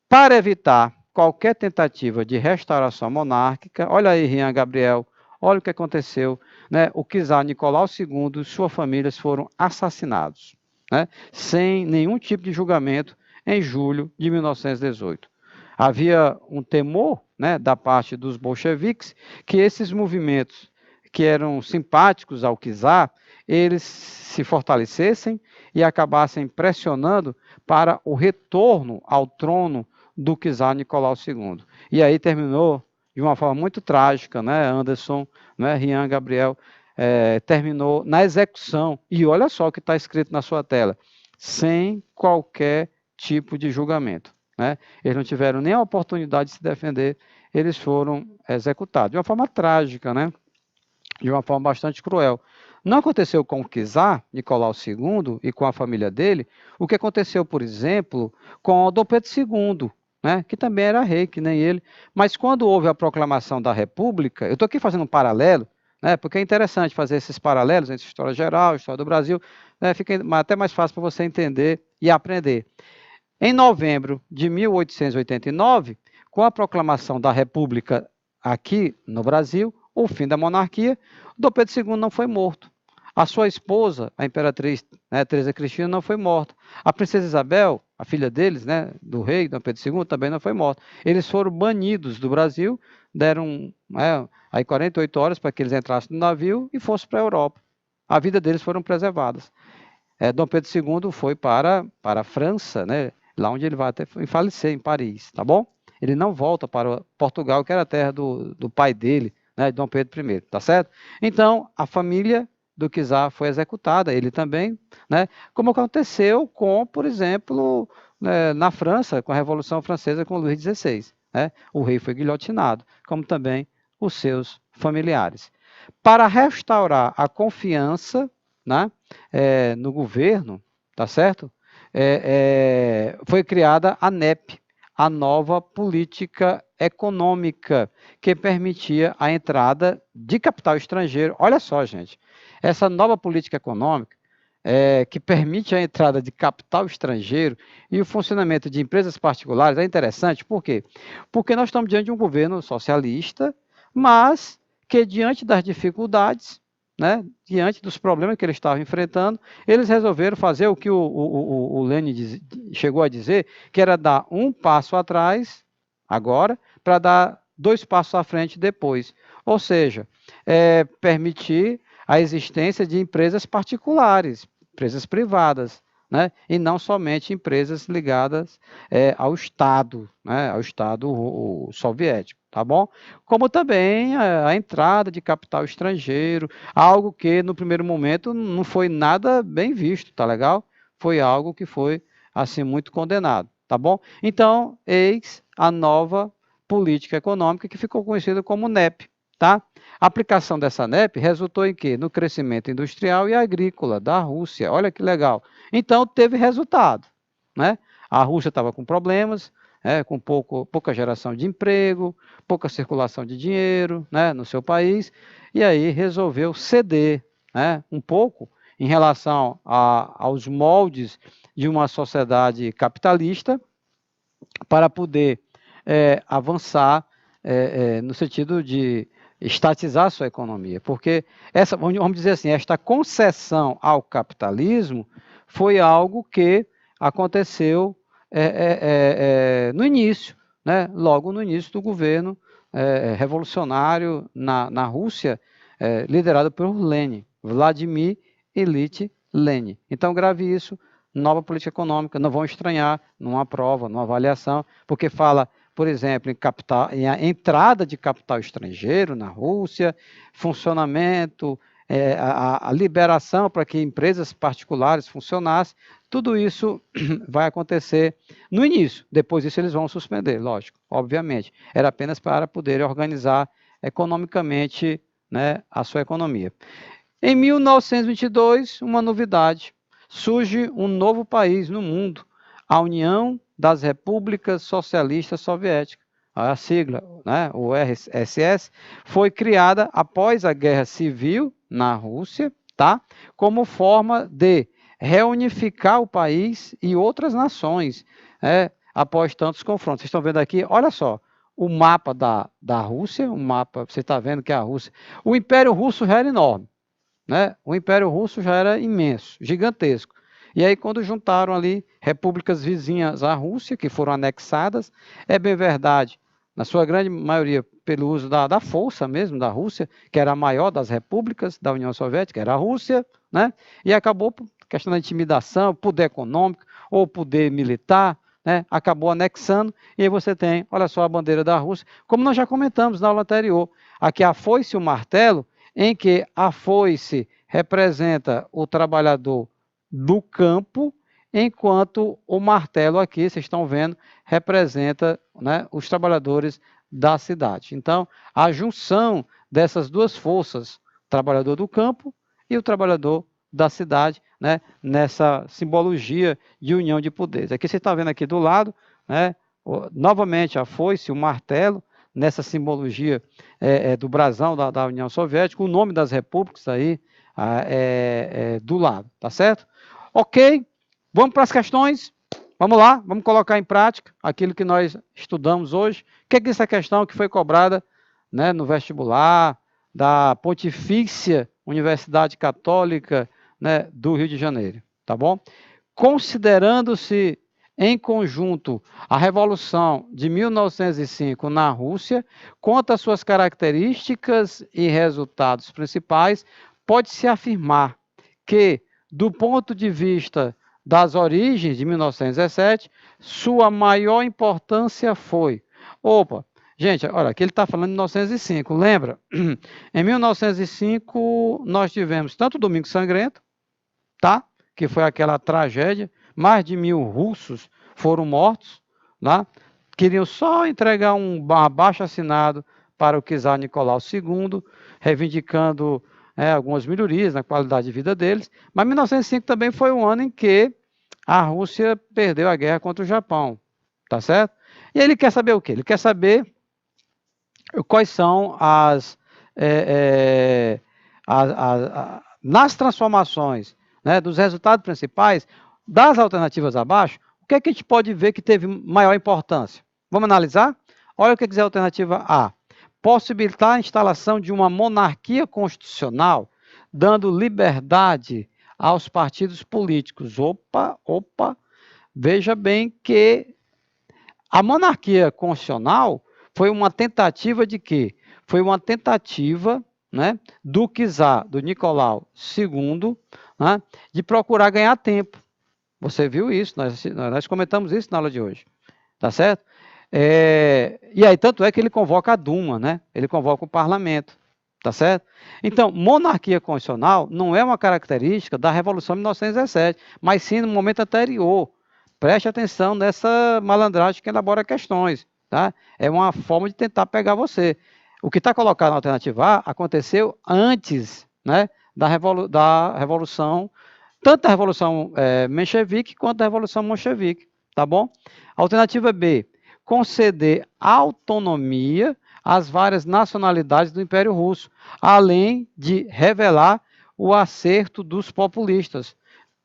Para evitar qualquer tentativa de restauração monárquica, olha aí, Rian Gabriel, olha o que aconteceu, né, o czar Nicolau II e sua família foram assassinados, né, sem nenhum tipo de julgamento em julho de 1918. Havia um temor, né, da parte dos bolcheviques que esses movimentos que eram simpáticos ao czar, eles se fortalecessem e acabassem pressionando para o retorno ao trono do czar Nicolau II. E aí terminou de uma forma muito trágica, né, Anderson, né, Rian Gabriel, terminou na execução. E olha só o que está escrito na sua tela: sem qualquer tipo de julgamento. Né? Eles não tiveram nem a oportunidade de se defender, eles foram executados. De uma forma trágica, né? De uma forma bastante cruel. Não aconteceu com o czar, Nicolau II, e com a família dele, o que aconteceu, por exemplo, com o Dom Pedro II, né? Que também era rei, que nem ele. Mas quando houve a proclamação da República, eu estou aqui fazendo um paralelo, né? Porque é interessante fazer esses paralelos entre história geral, história do Brasil, né? Fica até mais fácil para você entender e aprender. Em novembro de 1889, com a proclamação da República aqui no Brasil, o fim da monarquia, Dom Pedro II não foi morto. A sua esposa, a imperatriz, né, Teresa Cristina, não foi morta. A princesa Isabel, a filha deles, né, do rei Dom Pedro II, também não foi morta. Eles foram banidos do Brasil, deram aí 48 horas para que eles entrassem no navio e fossem para a Europa. A vida deles foram preservadas. Dom Pedro II foi para a França, né, lá onde ele vai até falecer, em Paris, tá bom? Ele não volta para Portugal, que era a terra do pai dele, né, de Dom Pedro I, tá certo? Então, a família do czar foi executada, ele também, né, como aconteceu com, por exemplo, na França, com a Revolução Francesa, com Luís XVI, né? O rei foi guilhotinado, como também os seus familiares. Para restaurar a confiança, né, no governo, tá certo? Foi criada a NEP, a nova política econômica, que permitia a entrada de capital estrangeiro. Olha só, gente, essa nova política econômica, que permite a entrada de capital estrangeiro e o funcionamento de empresas particulares, é interessante, por quê? Porque nós estamos diante de um governo socialista, mas que, diante das dificuldades, né, diante dos problemas que eles estavam enfrentando, eles resolveram fazer o que o Lenin chegou a dizer, que era dar um passo atrás, agora, para dar 2 passos à frente depois. Ou seja, permitir a existência de empresas particulares, empresas privadas, né, e não somente empresas ligadas ao Estado, né, ao Estado soviético, tá bom? Como também a entrada de capital estrangeiro, algo que no primeiro momento não foi nada bem visto, tá legal? Foi algo que foi assim muito condenado, tá bom? Então, eis a nova política econômica que ficou conhecida como NEP, tá? A aplicação dessa NEP resultou em quê? No crescimento industrial e agrícola da Rússia. Olha que legal. Então, teve resultado, né? A Rússia estava com problemas, com pouca geração de emprego, pouca circulação de dinheiro, né, no seu país, e aí resolveu ceder, né, um pouco em relação aos moldes de uma sociedade capitalista para poder avançar no sentido de estatizar a sua economia, porque essa, vamos dizer assim, esta concessão ao capitalismo foi algo que aconteceu no início, né, logo no início do governo revolucionário na Rússia, liderado por Lenin, Vladimir Ilyich Lenin. Então, grave isso, nova política econômica, não vão estranhar numa prova, numa avaliação, porque fala, por exemplo, em entrada de capital estrangeiro na Rússia, funcionamento, a liberação para que empresas particulares funcionassem, tudo isso vai acontecer no início, depois disso eles vão suspender, lógico, obviamente. Era apenas para poder organizar economicamente, né, a sua economia. Em 1922, uma novidade, surge um novo país no mundo, a União das Repúblicas Socialistas Soviéticas. A sigla, né, o RSS, foi criada após a Guerra Civil na Rússia, tá? Como forma de reunificar o país e outras nações, após tantos confrontos. Vocês estão vendo aqui, olha só, o mapa da Rússia, o mapa, você está vendo que é a Rússia. O Império Russo já era enorme, né? O Império Russo já era imenso, gigantesco. E aí, quando juntaram ali repúblicas vizinhas à Rússia, que foram anexadas, é bem verdade, na sua grande maioria, pelo uso da força mesmo da Rússia, que era a maior das repúblicas da União Soviética, era a Rússia, né? E acabou por questão da intimidação, poder econômico ou poder militar, né? Acabou anexando, e aí você tem, olha só a bandeira da Rússia, como nós já comentamos na aula anterior, aqui a foice e o martelo, em que a foice representa o trabalhador do campo, enquanto o martelo aqui, vocês estão vendo, representa, né, os trabalhadores da cidade. Então, a junção dessas duas forças, o trabalhador do campo e o trabalhador da cidade, né, nessa simbologia de união de poderes. Aqui você está vendo aqui do lado, né, novamente a foice, o martelo, nessa simbologia do brasão da União Soviética, o nome das repúblicas aí do lado, tá certo? Ok, vamos para as questões, vamos lá, vamos colocar em prática aquilo que nós estudamos hoje. O que é essa questão que foi cobrada, né, no vestibular da Pontifícia Universidade Católica, né, do Rio de Janeiro, tá bom? Considerando-se em conjunto a Revolução de 1905 na Rússia, quanto às suas características e resultados principais, pode-se afirmar que, do ponto de vista das origens de 1917, sua maior importância foi... Gente, olha, aqui ele está falando de 1905, lembra? Em 1905, nós tivemos tanto o Domingo Sangrento, tá? Que foi aquela tragédia, mais de 1.000 russos foram mortos, né? Queriam só entregar um abaixo-assinado para o czar Nicolau II, reivindicando algumas melhorias na qualidade de vida deles, mas 1905 também foi um ano em que a Rússia perdeu a guerra contra o Japão, tá certo? E ele quer saber o quê? Ele quer saber quais são nas transformações, né, dos resultados principais, das alternativas abaixo, o que é que a gente pode ver que teve maior importância? Vamos analisar? Olha o que diz a alternativa A. Possibilitar a instalação de uma monarquia constitucional, dando liberdade aos partidos políticos. Veja bem que a monarquia constitucional foi uma tentativa de quê? Foi uma tentativa, né, do czar, do Nicolau II, né, de procurar ganhar tempo. Você viu isso, nós comentamos isso na aula de hoje, tá certo? E aí, tanto é que ele convoca a Duma, né? Ele convoca o parlamento, tá certo? Então, monarquia constitucional não é uma característica da Revolução de 1917, mas sim no momento anterior. Preste atenção nessa malandragem que elabora questões, tá? É uma forma de tentar pegar você. O que está colocado na alternativa A aconteceu antes, né, da Revolução, tanto da Revolução menchevique quanto da Revolução bolchevique, tá bom? Alternativa B. conceder autonomia às várias nacionalidades do Império Russo, além de revelar o acerto dos populistas.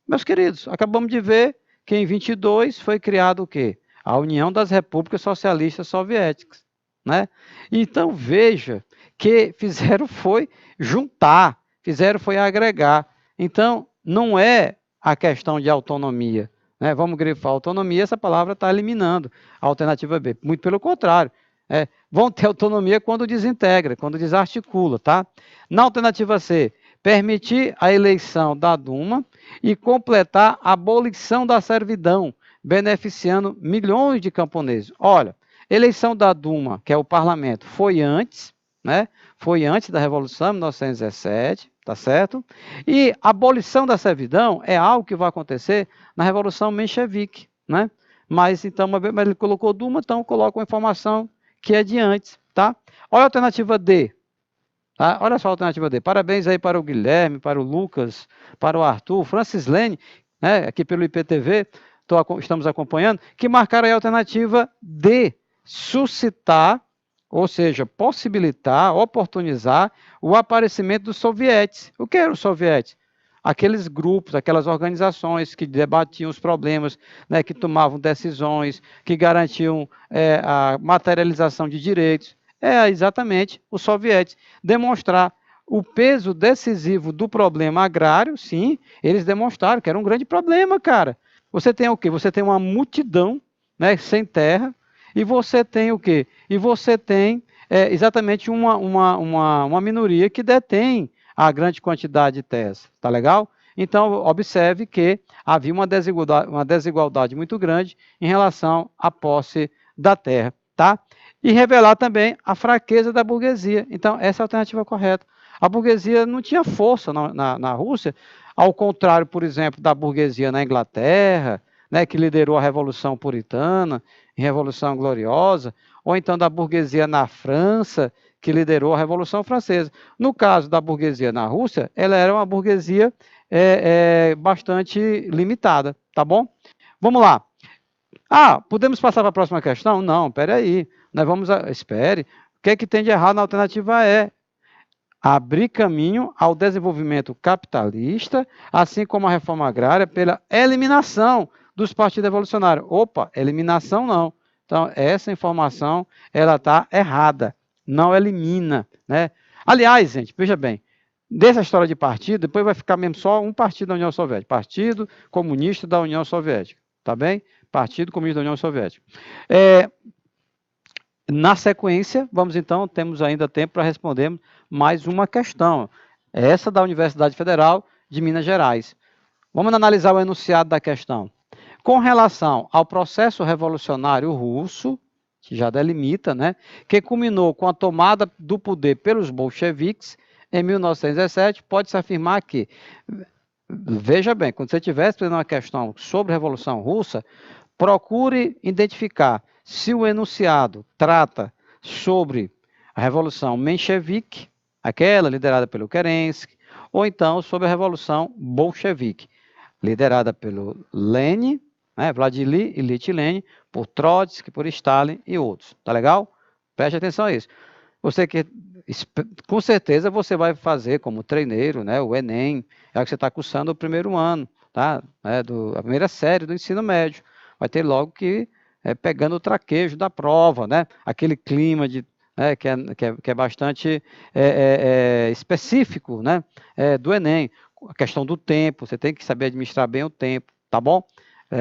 Meus queridos, acabamos de ver que em 22 foi criado o quê? A União das Repúblicas Socialistas Soviéticas, né? Então veja que fizeram foi juntar, fizeram foi agregar. Então não é a questão de autonomia, né? Vamos grifar autonomia, essa palavra está eliminando a alternativa B. Muito pelo contrário, vão ter autonomia quando desintegra, quando desarticula, tá? Na alternativa C, permitir a eleição da Duma e completar a abolição da servidão, beneficiando milhões de camponeses. Olha, eleição da Duma, que é o parlamento, foi antes, né? Foi antes da Revolução, 1917, tá certo? E a abolição da servidão é algo que vai acontecer na Revolução Menchevique, né? Mas então, mas ele colocou Duma, então coloca uma informação que é de antes, tá? Olha a alternativa D. Tá? Olha só a alternativa D. Parabéns aí para o Guilherme, para o Lucas, para o Arthur, Francis Lene, né, aqui pelo IPTV, estamos acompanhando, que marcaram aí a alternativa D, suscitar, ou seja, possibilitar, oportunizar o aparecimento dos sovietes. O que eram os sovietes? Aqueles grupos, aquelas organizações que debatiam os problemas, né, que tomavam decisões, que garantiam a materialização de direitos. É exatamente os sovietes. Demonstrar o peso decisivo do problema agrário, sim, eles demonstraram que era um grande problema, cara. Você tem o quê? Você tem uma multidão, né, sem terra, e você tem o quê? E você tem exatamente uma minoria que detém a grande quantidade de terras, tá legal? Então, observe que havia uma desigualdade muito grande em relação à posse da terra, tá? E revelar também a fraqueza da burguesia. Então, essa é a alternativa correta. A burguesia não tinha força na Rússia, ao contrário, por exemplo, da burguesia na Inglaterra, né, que liderou a Revolução Puritana, a Revolução Gloriosa, ou então da burguesia na França, que liderou a Revolução Francesa. No caso da burguesia na Rússia, ela era uma burguesia bastante limitada, tá bom? Vamos lá. Podemos passar para a próxima questão? Não, peraí. Espere. O que é que tem de errado na alternativa E? Abrir caminho ao desenvolvimento capitalista, assim como a reforma agrária, pela eliminação dos partidos revolucionários. Opa, eliminação não. Então, essa informação, ela está errada. Não elimina, né? Aliás, gente, veja bem, dessa história de partido, depois vai ficar mesmo só um partido da União Soviética, Partido Comunista da União Soviética, tá bem? Partido Comunista da União Soviética. Na sequência, temos ainda tempo para respondermos mais uma questão, essa da Universidade Federal de Minas Gerais. Vamos analisar o enunciado da questão. Com relação ao processo revolucionário russo, que já delimita, né, que culminou com a tomada do poder pelos bolcheviques em 1917, pode-se afirmar que, veja bem, quando você estiver estudando uma questão sobre a Revolução Russa, procure identificar se o enunciado trata sobre a Revolução Menchevique, aquela liderada pelo Kerensky, ou então sobre a Revolução Bolchevique, liderada pelo Lenin, né, Vladimir Ilyich Lenin, por Trotsky, por Stalin e outros. Tá legal? Preste atenção a isso. Com certeza você vai fazer como treineiro, né, o Enem, é que você está cursando o primeiro ano, tá? A primeira série do ensino médio. Vai ter logo que pegando o traquejo da prova, né? Aquele clima que é bastante específico, né? Do Enem. A questão do tempo, você tem que saber administrar bem o tempo, tá bom?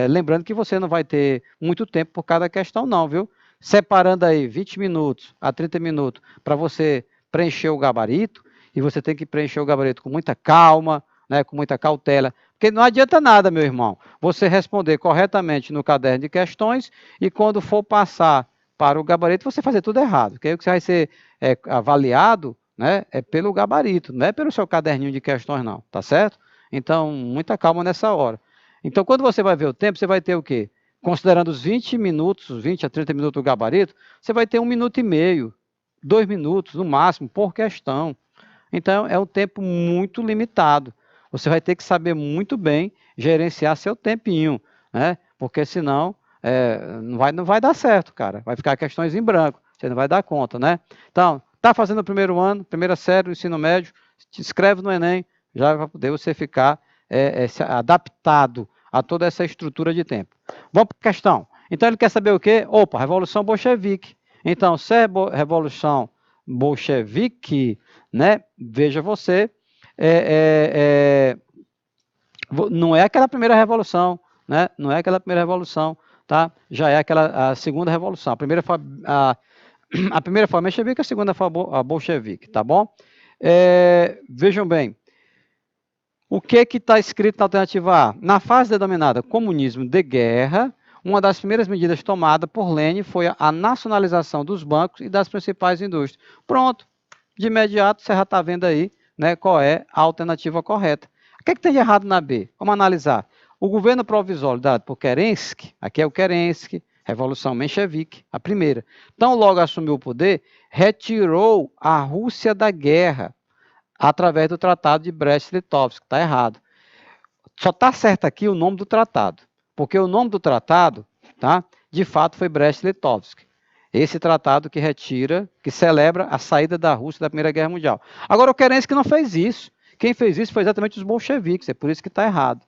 Lembrando que você não vai ter muito tempo por cada questão não, viu? Separando aí 20 minutos a 30 minutos para você preencher o gabarito, e você tem que preencher o gabarito com muita calma, né, com muita cautela, porque não adianta nada, meu irmão, você responder corretamente no caderno de questões e quando for passar para o gabarito, você fazer tudo errado, porque aí o que você vai ser avaliado, né, é pelo gabarito, não é pelo seu caderninho de questões não, tá certo? Então, muita calma nessa hora. Então, quando você vai ver o tempo, você vai ter o quê? Considerando os 20 minutos, os 20 a 30 minutos do gabarito, você vai ter 1 minuto e meio, 2 minutos no máximo por questão. Então, é um tempo muito limitado. Você vai ter que saber muito bem gerenciar seu tempinho, né? Porque senão não vai dar certo, cara. Vai ficar questões em branco. Você não vai dar conta, né? Então, tá fazendo o primeiro ano, primeira série, ensino médio, se inscreve no Enem, já vai poder você ficar adaptado a toda essa estrutura de tempo. Vamos para a questão. Então, ele quer saber o quê? Opa, Revolução Bolchevique. Então, se é Revolução Bolchevique, né? Veja você, não é aquela primeira revolução, né? Não é aquela primeira revolução, tá? Já é a segunda revolução. A primeira foi a primeira foi a menchevique, a segunda foi a bolchevique, tá bom? Vejam bem, o que está escrito na alternativa A? Na fase denominada comunismo de guerra, uma das primeiras medidas tomadas por Lenin foi a nacionalização dos bancos e das principais indústrias. Pronto, de imediato você já está vendo aí, né, qual é a alternativa correta. O que tem de errado na B? Vamos analisar. O governo provisório dado por Kerensky, aqui é o Kerensky, Revolução Menchevique, a primeira. Então, logo assumiu o poder, retirou a Rússia da guerra através do Tratado de Brest-Litovsk. Está errado. Só está certo aqui o nome do tratado, porque o nome do tratado, tá, de fato, foi Brest-Litovsk. Esse tratado que retira, que celebra a saída da Rússia da Primeira Guerra Mundial. Agora, o Kerensky não fez isso. Quem fez isso foi exatamente os bolcheviques, é por isso que está errado.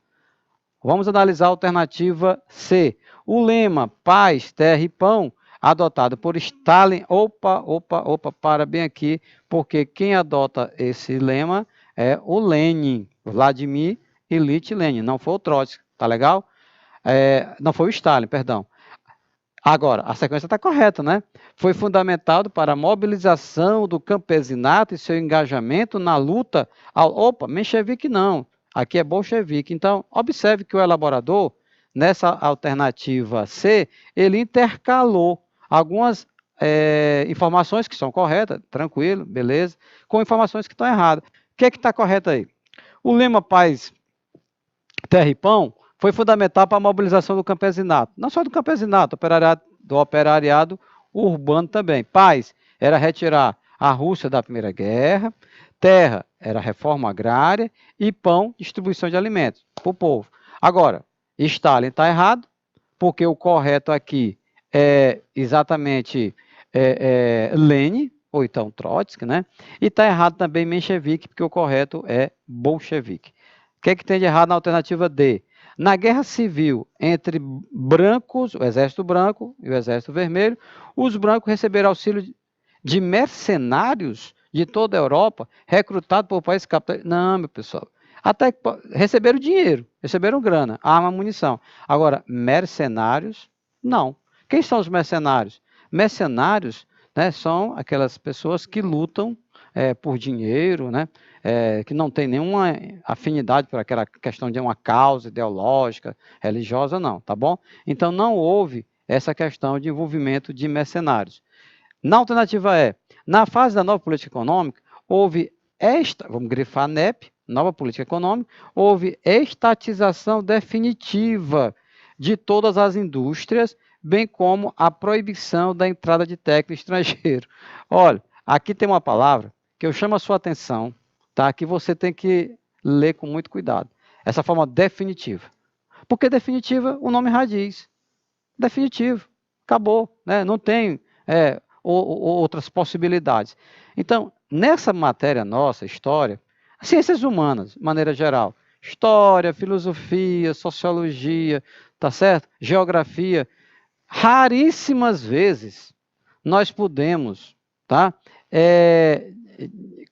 Vamos analisar a alternativa C. O lema paz, terra e pão, adotado por Stalin. Opa, para bem aqui, porque quem adota esse lema é o Lenin, Vladimir Ilyich Lenin, não foi o Trotsky, tá legal? Não foi o Stalin, perdão. Agora, a sequência está correta, né? Foi fundamentado para a mobilização do campesinato e seu engajamento na luta menchevique não, aqui é bolchevique. Então, observe que o elaborador, nessa alternativa C, ele intercalou algumas informações que são corretas, tranquilo, beleza, com informações que estão erradas. O que está correto aí? O lema paz, terra e pão foi fundamental para a mobilização do campesinato. Não só do campesinato, do operariado urbano também. Paz era retirar a Rússia da Primeira Guerra, terra era reforma agrária e pão, distribuição de alimentos para o povo. Agora, Stalin está errado, porque o correto aqui é exatamente Lenin, ou então Trotsky, né? E está errado também Menchevique, porque o correto é bolchevique. O que tem de errado na alternativa D? Na guerra civil entre brancos, o exército branco e o exército vermelho, os brancos receberam auxílio de mercenários de toda a Europa, recrutados por países capitalistas. Não, meu pessoal. Até que receberam dinheiro, receberam grana, arma, munição. Agora, mercenários, não. Quem são os mercenários? Mercenários, né, são aquelas pessoas que lutam por dinheiro, né? Que não tem nenhuma afinidade por aquela questão de uma causa ideológica, religiosa, não, tá bom? Então, não houve essa questão de envolvimento de mercenários. Na alternativa na fase da nova política econômica, houve vamos grifar NEP, nova política econômica, houve estatização definitiva de todas as indústrias, bem como a proibição da entrada de técnico estrangeiro. Olha, aqui tem uma palavra que eu chamo a sua atenção, tá? Que você tem que ler com muito cuidado. Essa forma definitiva. Porque definitiva, o nome radiz. Definitivo. Acabou, né? Não tem outras possibilidades. Então, nessa matéria nossa, história, ciências humanas, de maneira geral, história, filosofia, sociologia, tá certo? Geografia, raríssimas vezes nós podemos, tá?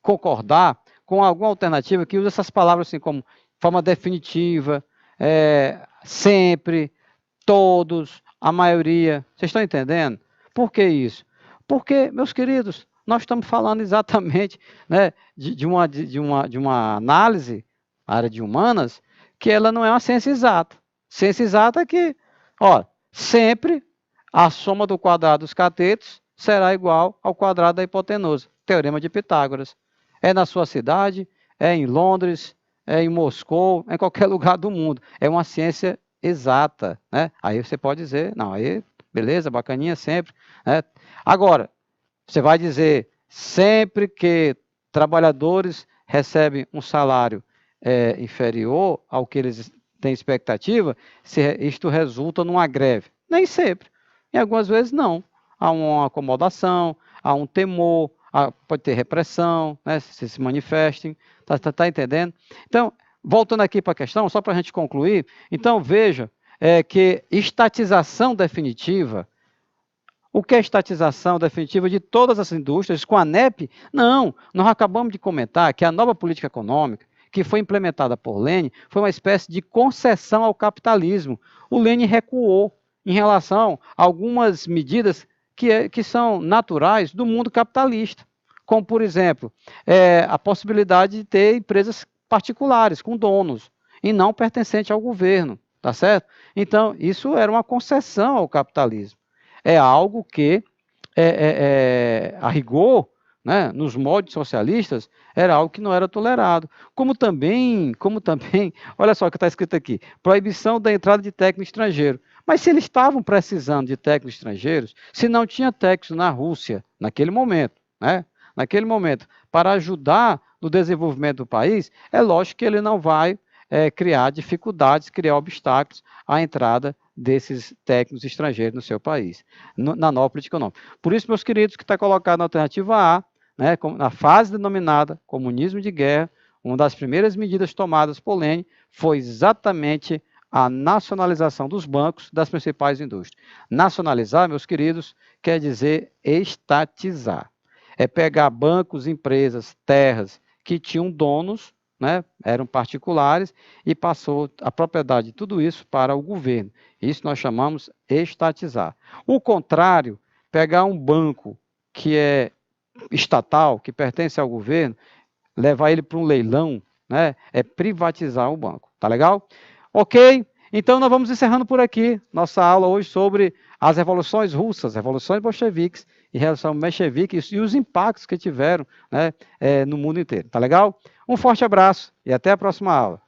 Concordar com alguma alternativa que usa essas palavras assim como forma definitiva, sempre, todos, a maioria. Vocês estão entendendo? Por que isso? Porque, meus queridos, nós estamos falando exatamente, né, de uma análise, área de humanas, que ela não é uma ciência exata. Ciência exata é que, sempre a soma do quadrado dos catetos será igual ao quadrado da hipotenusa. Teorema de Pitágoras. É na sua cidade, é em Londres, é em Moscou, é em qualquer lugar do mundo. É uma ciência exata, né? Aí você pode dizer, não, aí, beleza, bacaninha sempre, né? Agora, você vai dizer, sempre que trabalhadores recebem um salário inferior ao que eles têm expectativa, isto resulta numa greve. Nem sempre. E algumas vezes não. Há uma acomodação, há um temor, pode ter repressão, né, se manifestem. Tá entendendo? Então, voltando aqui para a questão, só para a gente concluir, então veja que estatização definitiva. O que é estatização definitiva de todas as indústrias com a ANEP? Não, nós acabamos de comentar que a nova política econômica, que foi implementada por Lênin, foi uma espécie de concessão ao capitalismo. O Lênin recuou em relação a algumas medidas que são naturais do mundo capitalista, como, por exemplo, a possibilidade de ter empresas particulares, com donos, e não pertencente ao governo, tá certo? Então, isso era uma concessão ao capitalismo. É algo que, a rigor, né, nos moldes socialistas, era algo que não era tolerado. Como também, olha só o que está escrito aqui, proibição da entrada de técnico estrangeiro. Mas se eles estavam precisando de técnicos estrangeiros, se não tinha técnicos na Rússia, naquele momento, né, para ajudar no desenvolvimento do país, é lógico que ele não vai criar dificuldades, criar obstáculos à entrada desses técnicos estrangeiros no seu país, na nova política econômica. Por isso, meus queridos, que está colocado na alternativa A, né, na fase denominada comunismo de guerra, uma das primeiras medidas tomadas por Lênin foi exatamente a nacionalização dos bancos das principais indústrias. Nacionalizar, meus queridos, quer dizer estatizar. É pegar bancos, empresas, terras que tinham donos, né, eram particulares, e passou a propriedade de tudo isso para o governo. Isso nós chamamos estatizar. O contrário, pegar um banco que é estatal, que pertence ao governo, levar ele para um leilão, né, é privatizar o banco. Tá legal? Ok? Então nós vamos encerrando por aqui nossa aula hoje sobre as revoluções russas, revoluções bolcheviques e revolução menchevique e os impactos que tiveram, né, no mundo inteiro. Tá legal? Um forte abraço e até a próxima aula.